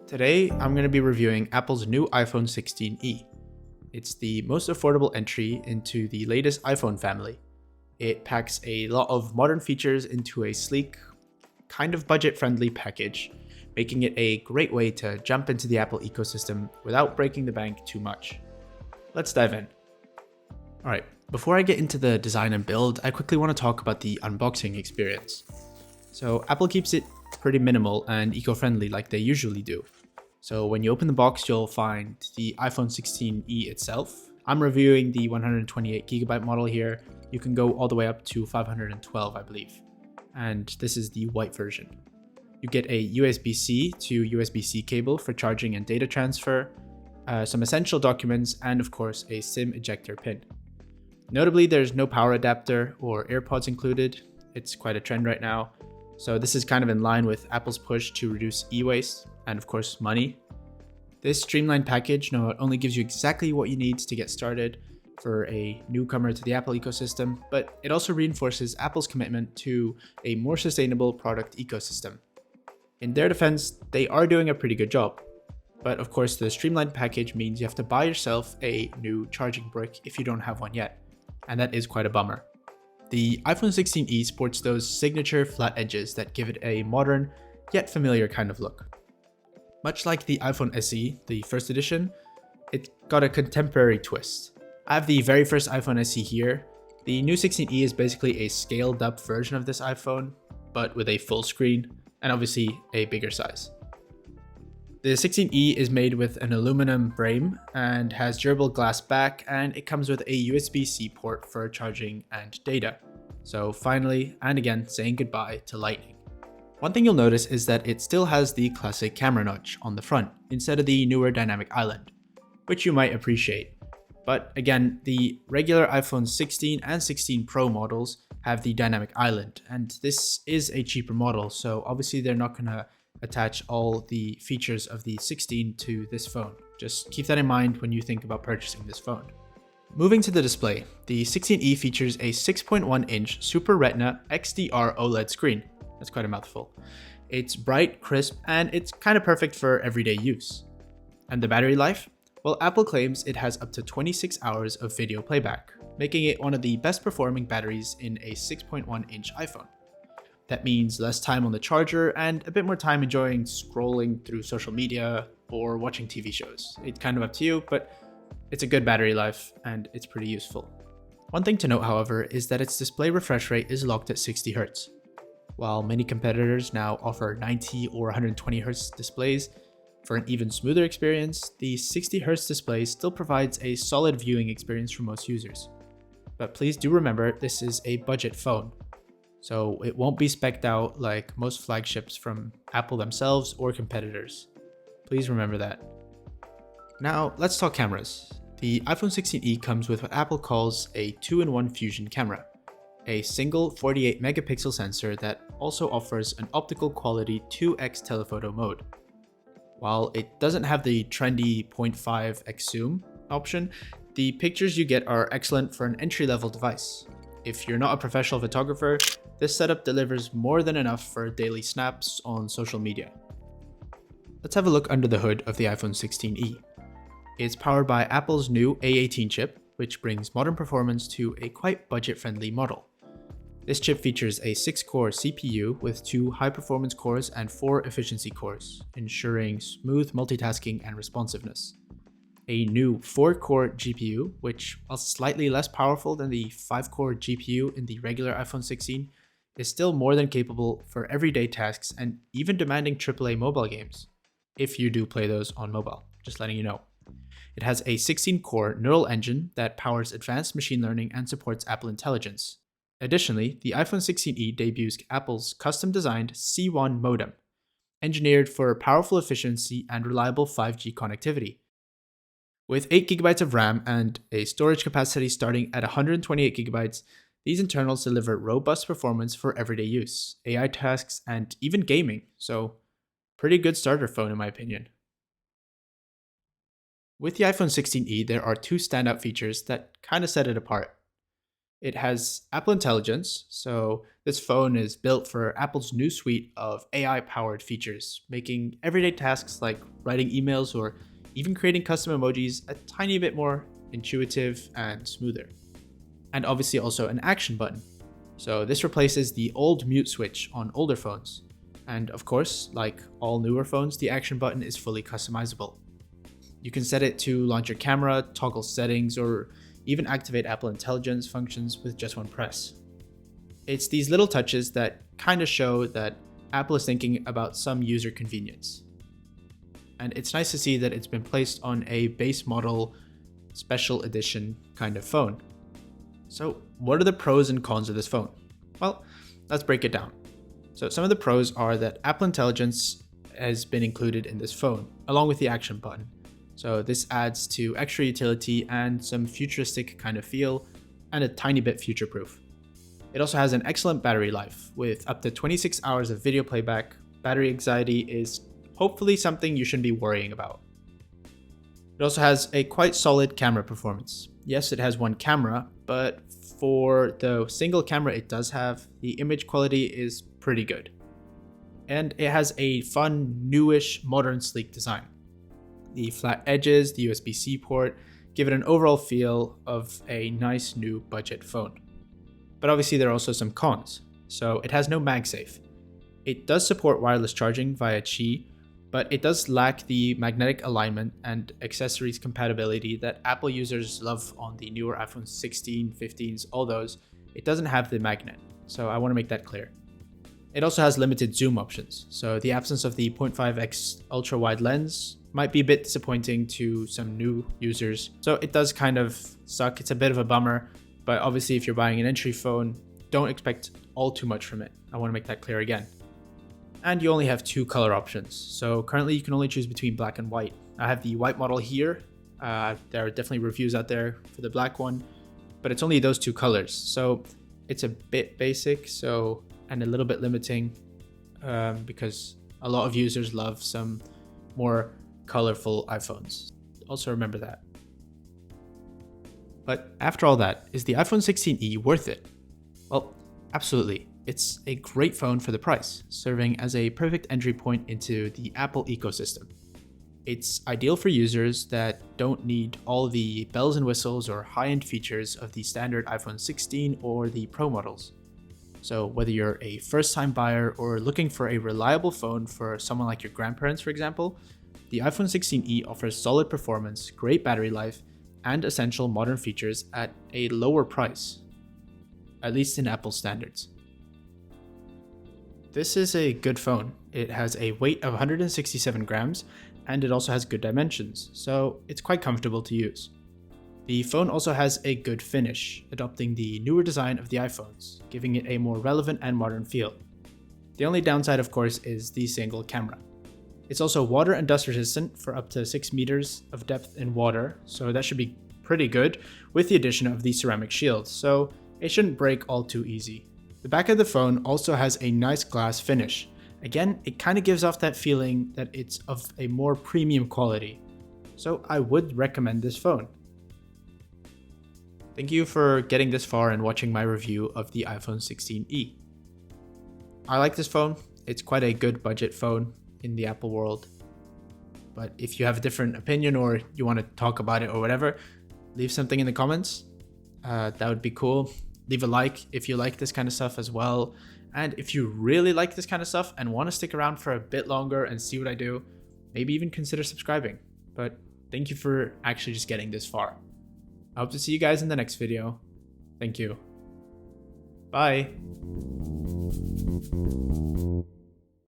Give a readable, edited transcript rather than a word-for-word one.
Today, I'm going to be reviewing Apple's new iPhone 16e. It's the most affordable entry into the latest iPhone family. It packs a lot of modern features into a sleek, kind of budget-friendly package, making it a great way to jump into the Apple ecosystem without breaking the bank too much. Let's dive in. Alright, before I get into the design and build, I quickly want to talk about the unboxing experience. So Apple keeps it pretty minimal and eco-friendly like they usually do. So when you open the box, you'll find the iPhone 16e itself. I'm reviewing the 128GB model here. You can go all the way up to 512, I believe. And this is the white version. You get a USB-C to USB-C cable for charging and data transfer, some essential documents, and of course a SIM ejector pin. Notably, there's no power adapter or AirPods included. It's quite a trend right now. So this is kind of in line with Apple's push to reduce e-waste and of course money. This streamlined package not only gives you exactly what you need to get started for a newcomer to the Apple ecosystem, but it also reinforces Apple's commitment to a more sustainable product ecosystem. In their defense, they are doing a pretty good job. But of course, the streamlined package means you have to buy yourself a new charging brick if you don't have one yet, and that is quite a bummer. The iPhone 16e sports those signature flat edges that give it a modern, yet familiar kind of look. Much like the iPhone SE, the first edition, it got a contemporary twist. I have the very first iPhone SE here. The new 16e is basically a scaled up version of this iPhone, but with a full screen, and obviously a bigger size. The 16e is made with an aluminum frame and has durable glass back, and it comes with a USB-C port for charging and data. So finally, and again, saying goodbye to Lightning. One thing you'll notice is that it still has the classic camera notch on the front instead of the newer dynamic island, which you might appreciate. But again, the regular iPhone 16 and 16 Pro models have the dynamic island, and this is a cheaper model, so obviously they're not going to attach all the features of the 16 to this phone. Just keep that in mind when you think about purchasing this phone. Moving to the display, the 16e features a 6.1-inch Super Retina XDR OLED screen. That's quite a mouthful. It's bright, crisp, and it's kind of perfect for everyday use. And the battery life? Well, Apple claims it has up to 26 hours of video playback, making it one of the best performing batteries in a 6.1-inch iPhone. That means less time on the charger and a bit more time enjoying scrolling through social media or watching TV shows. It's kind of up to you, but it's a good battery life and it's pretty useful. One thing to note, however, is that its display refresh rate is locked at 60 Hz. While many competitors now offer 90 or 120 Hz displays for an even smoother experience, the 60 Hz display still provides a solid viewing experience for most users. But please do remember, this is a budget phone, so it won't be spec'd out like most flagships from Apple themselves or competitors. Please remember that. Now let's talk cameras. The iPhone 16e comes with what Apple calls a 2-in-1 fusion camera, a single 48 megapixel sensor that also offers an optical quality 2x telephoto mode. While it doesn't have the trendy 0.5x zoom option, the pictures you get are excellent for an entry-level device. If you're not a professional photographer, this setup delivers more than enough for daily snaps on social media. Let's have a look under the hood of the iPhone 16e. It's powered by Apple's new A18 chip, which brings modern performance to a quite budget-friendly model. This chip features a 6-core CPU with 2 high-performance cores and 4 efficiency cores, ensuring smooth multitasking and responsiveness. A new 4-core GPU, which, while slightly less powerful than the 5-core GPU in the regular iPhone 16, is still more than capable for everyday tasks and even demanding AAA mobile games, if you do play those on mobile, just letting you know. It has a 16-core neural engine that powers advanced machine learning and supports Apple Intelligence. Additionally, the iPhone 16e debuts Apple's custom-designed C1 modem, engineered for powerful efficiency and reliable 5G connectivity. With 8GB of RAM and a storage capacity starting at 128GB, these internals deliver robust performance for everyday use, AI tasks, and even gaming, so pretty good starter phone in my opinion. With the iPhone 16e, there are 2 standout features that kind of set it apart. It has Apple Intelligence, so this phone is built for Apple's new suite of AI-powered features, making everyday tasks like writing emails or even creating custom emojis a tiny bit more intuitive and smoother. And obviously also an action button. So this replaces the old mute switch on older phones. And of course, like all newer phones, the action button is fully customizable. You can set it to launch your camera, toggle settings, or even activate Apple Intelligence functions with just one press. It's these little touches that kind of show that Apple is thinking about some user convenience. And it's nice to see that it's been placed on a base model, special edition kind of phone. So what are the pros and cons of this phone? Well, let's break it down. So some of the pros are that Apple Intelligence has been included in this phone, along with the action button. So this adds to extra utility and some futuristic kind of feel, and a tiny bit future-proof. It also has an excellent battery life, with up to 26 hours of video playback. Battery anxiety is hopefully something you shouldn't be worrying about. It also has a quite solid camera performance. Yes, it has one camera, but for the single camera it does have, the image quality is pretty good. And it has a fun, newish, modern, sleek design. The flat edges, the USB-C port, give it an overall feel of a nice new budget phone. But obviously there are also some cons. So it has no MagSafe. It does support wireless charging via Qi, but it does lack the magnetic alignment and accessories compatibility that Apple users love on the newer iPhone 16, 15s, all those. It doesn't have the magnet, so I want to make that clear. It also has limited zoom options, so the absence of the 0.5x ultra-wide lens might be a bit disappointing to some new users. So it does kind of suck. It's a bit of a bummer, but obviously if you're buying an entry phone, don't expect all too much from it. I want to make that clear again. And you only have two color options. So currently you can only choose between black and white. I have the white model here. There are definitely reviews out there for the black one, but it's only those two colors. So it's a bit basic, and a little bit limiting because a lot of users love some more colorful iPhones. Also remember that. But after all that, is the iPhone 16e worth it? Well, absolutely. It's a great phone for the price, serving as a perfect entry point into the Apple ecosystem. It's ideal for users that don't need all the bells and whistles or high-end features of the standard iPhone 16 or the Pro models. So whether you're a first-time buyer or looking for a reliable phone for someone like your grandparents, for example, the iPhone 16e offers solid performance, great battery life, and essential modern features at a lower price, at least in Apple standards. This is a good phone. It has a weight of 167 grams, and it also has good dimensions, so it's quite comfortable to use. The phone also has a good finish, adopting the newer design of the iPhones, giving it a more relevant and modern feel. The only downside, of course, is the single camera. It's also water and dust resistant for up to 6 meters of depth in water, so that should be pretty good with the addition of the ceramic shield, so it shouldn't break all too easy. The back of the phone also has a nice glass finish. Again, it kind of gives off that feeling that it's of a more premium quality, so I would recommend this phone. Thank you for getting this far and watching my review of the iPhone 16e. I like this phone. It's quite a good budget phone in the Apple world. But if you have a different opinion or you want to talk about it or whatever, leave something in the comments. That would be cool. Leave a like if you like this kind of stuff as well. And if you really like this kind of stuff and want to stick around for a bit longer and see what I do, maybe even consider subscribing. But thank you for actually just getting this far. I hope to see you guys in the next video. Thank you. Bye.